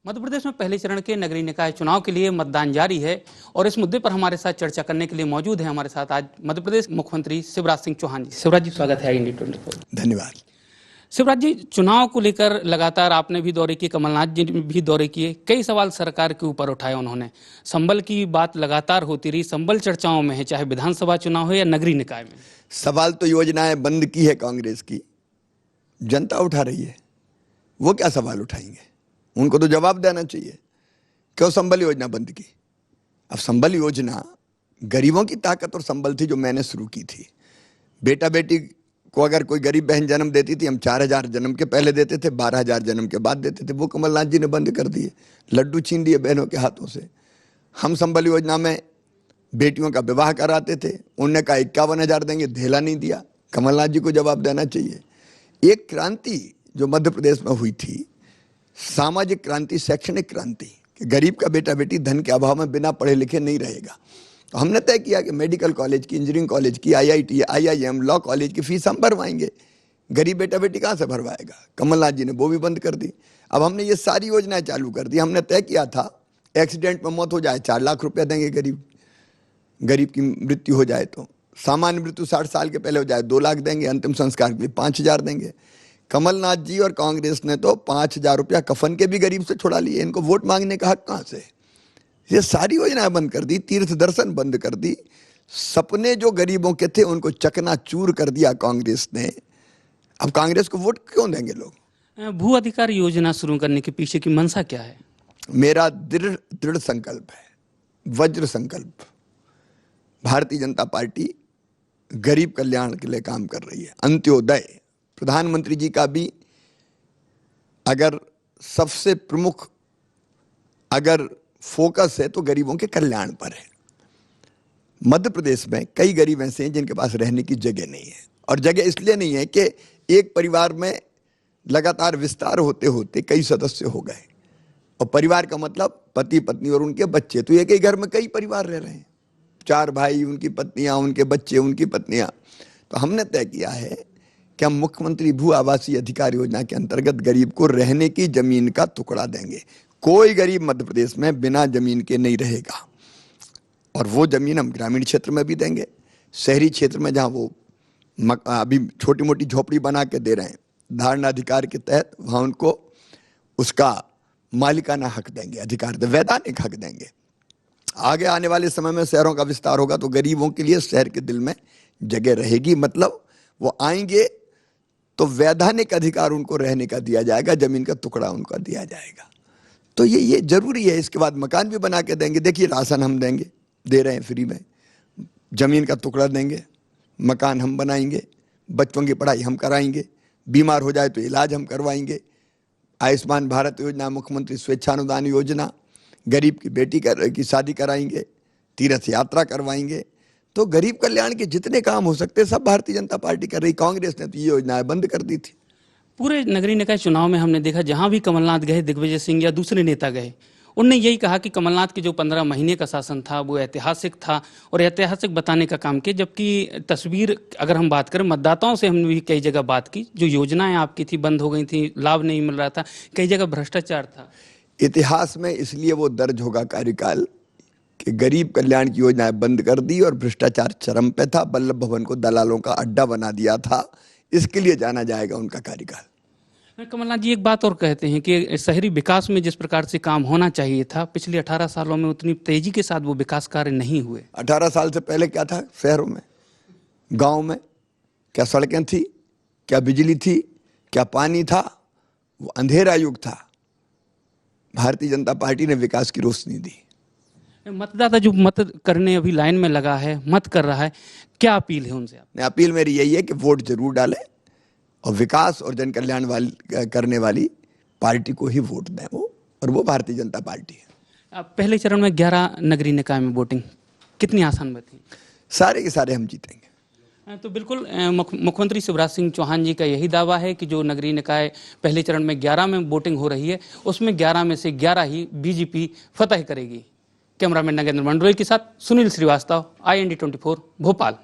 मध्य प्रदेश में पहले चरण के नगरीय निकाय चुनाव के लिए मतदान जारी है और इस मुद्दे पर हमारे साथ चर्चा करने के लिए मौजूद है हमारे साथ आज मध्य प्रदेश मुख्यमंत्री शिवराज सिंह चौहान जी। शिवराज जी, स्वागत है इंडिया 24। धन्यवाद। शिवराज जी, चुनाव को लेकर लगातार आपने भी दौरे किए, कमलनाथ जी ने भी दौरे किए, कई सवाल सरकार के ऊपर उठाए उन्होंने। संबल की बात लगातार होती रही, संबल चर्चाओं में है, चाहे विधानसभा चुनाव हो या नगरीय निकाय में। सवाल तो योजनाएं बंद की है कांग्रेस की, जनता उठा रही है, वो क्या सवाल उठाएंगे? उनको तो जवाब देना चाहिए, क्यों संबल योजना बंद की? अब संबल योजना गरीबों की ताकत और संबल थी जो मैंने शुरू की थी। बेटा बेटी को अगर कोई गरीब बहन जन्म देती थी, हम 4,000 जन्म के पहले देते थे, 12,000 जन्म के बाद देते थे। वो कमलनाथ जी ने बंद कर दिए, लड्डू छीन दिए बहनों के हाथों से। हम संबल योजना में बेटियों का विवाह कराते थे, उनने कहा 51,000 देंगे, धेला नहीं दिया। कमलनाथ जी को जवाब देना चाहिए। एक क्रांति जो मध्य प्रदेश में हुई थी, सामाजिक क्रांति, शैक्षणिक क्रांति, कि गरीब का बेटा बेटी धन के अभाव में बिना पढ़े लिखे नहीं रहेगा। तो हमने तय किया कि मेडिकल कॉलेज की, इंजीनियरिंग कॉलेज की, IIT, IIM, लॉ कॉलेज की फीस हम भरवाएंगे। गरीब बेटा बेटी कहाँ से भरवाएगा? कमलनाथ जी ने वो भी बंद कर दी। अब हमने ये सारी योजनाएं चालू कर दी। हमने तय किया था एक्सीडेंट में मौत हो जाए 4 लाख रुपया देंगे, गरीब की मृत्यु हो जाए तो। सामान्य मृत्यु 60 साल के पहले हो जाए 2 लाख देंगे, अंतिम संस्कार के लिए 5,000 देंगे। कमलनाथ जी और कांग्रेस ने तो 5,000 रुपया कफन के भी गरीब से छुड़ा लिए। इनको वोट मांगने का हक कहाँ से? ये सारी योजनाएं बंद कर दी, तीर्थ दर्शन बंद कर दी, सपने जो गरीबों के थे उनको चकनाचूर कर दिया कांग्रेस ने। अब कांग्रेस को वोट क्यों देंगे लोग? भू अधिकार योजना शुरू करने के पीछे की मंशा क्या है? मेरा दृढ़ संकल्प है, वज्र संकल्प। भारतीय जनता पार्टी गरीब कल्याण के लिए काम कर रही है। अंत्योदय, प्रधानमंत्री जी का भी अगर सबसे प्रमुख अगर फोकस है तो गरीबों के कल्याण पर है। मध्य प्रदेश में कई गरीब ऐसे हैं जिनके पास रहने की जगह नहीं है, और जगह इसलिए नहीं है कि एक परिवार में लगातार विस्तार होते होते कई सदस्य हो गए, और परिवार का मतलब पति पत्नी और उनके बच्चे। तो एक ही घर में कई परिवार रह रहे हैं, 4 भाई, उनकी पत्नियां, उनके बच्चे, उनकी पत्नियां। तो हमने तय किया है कि हम मुख्यमंत्री भू आवासीय अधिकार योजना के अंतर्गत गरीब को रहने की जमीन का टुकड़ा देंगे। कोई गरीब मध्य प्रदेश में बिना जमीन के नहीं रहेगा, और वो जमीन हम ग्रामीण क्षेत्र में भी देंगे। शहरी क्षेत्र में जहाँ वो अभी छोटी मोटी झोपड़ी बना के दे रहे हैं, धारणा अधिकार के तहत वहाँ उनको उसका मालिकाना हक देंगे, अधिकार दे, वैधानिक हक देंगे। आगे आने वाले समय में शहरों का विस्तार होगा तो गरीबों के लिए शहर के दिल में जगह रहेगी। मतलब वो आएंगे तो वैधानिक अधिकार उनको रहने का दिया जाएगा, जमीन का टुकड़ा उनको दिया जाएगा। तो ये जरूरी है। इसके बाद मकान भी बना के देंगे। देखिए, राशन हम देंगे, दे रहे हैं फ्री में, जमीन का टुकड़ा देंगे, मकान हम बनाएंगे, बच्चों की पढ़ाई हम कराएंगे, बीमार हो जाए तो इलाज हम करवाएंगे। आयुष्मान भारत योजना, मुख्यमंत्री स्वेच्छानुदान योजना, गरीब की बेटी की शादी कराएंगे, तीर्थ यात्रा करवाएंगे। तो गरीब कल्याण के जितने काम हो सकते सब भारतीय जनता पार्टी कर रही। कांग्रेस ने तो ये योजनाएं बंद कर दी थी। पूरे नगरीय निकाय चुनाव में हमने देखा, जहां भी कमलनाथ गए, दिग्विजय सिंह या दूसरे नेता गए, उनने यही कहा कि कमलनाथ के जो 15 महीने का शासन था वो ऐतिहासिक था, और ऐतिहासिक बताने का काम किया। जबकि तस्वीर अगर हम बात करें, मतदाताओं से हमने भी कई जगह बात की, जो योजनाएं आपकी थी बंद हो गई थी, लाभ नहीं मिल रहा था, कई जगह भ्रष्टाचार था। इतिहास में इसलिए वो दर्ज होगा कार्यकाल कि गरीब कल्याण की योजनाएं बंद कर दी और भ्रष्टाचार चरम पे था, वल्लभ भवन को दलालों का अड्डा बना दिया था। इसके लिए जाना जाएगा उनका कार्यकाल। कमलनाथ जी एक बात और कहते हैं कि शहरी विकास में जिस प्रकार से काम होना चाहिए था, पिछले 18 सालों में उतनी तेजी के साथ वो विकास कार्य नहीं हुए। 18 साल से पहले क्या था शहरों में, गांव में? क्या सड़कें थी? क्या बिजली थी? क्या पानी था? वो अंधेरा युग था। भारतीय जनता पार्टी ने विकास की रोशनी दी। मतदाता जो मत करने अभी लाइन में लगा है, मत कर रहा है, क्या अपील है उनसे? अपील मेरी यही है कि वोट जरूर डालें और विकास और जन कल्याण करने वाली पार्टी को ही वोट दें वो, और वो भारतीय जनता पार्टी है। पहले चरण में 11 नगरीय निकाय में वोटिंग कितनी आसान थी? सारे के सारे हम जीतेंगे। तो बिल्कुल मुख्यमंत्री शिवराज सिंह चौहान जी का यही दावा है कि जो नगरीय निकाय पहले चरण में 11 में वोटिंग हो रही है, उसमें 11 में से 11 ही बीजेपी फतह करेगी। कैमरामैन नगेंद्र मंडोई के साथ सुनील श्रीवास्तव, IND 24 भोपाल।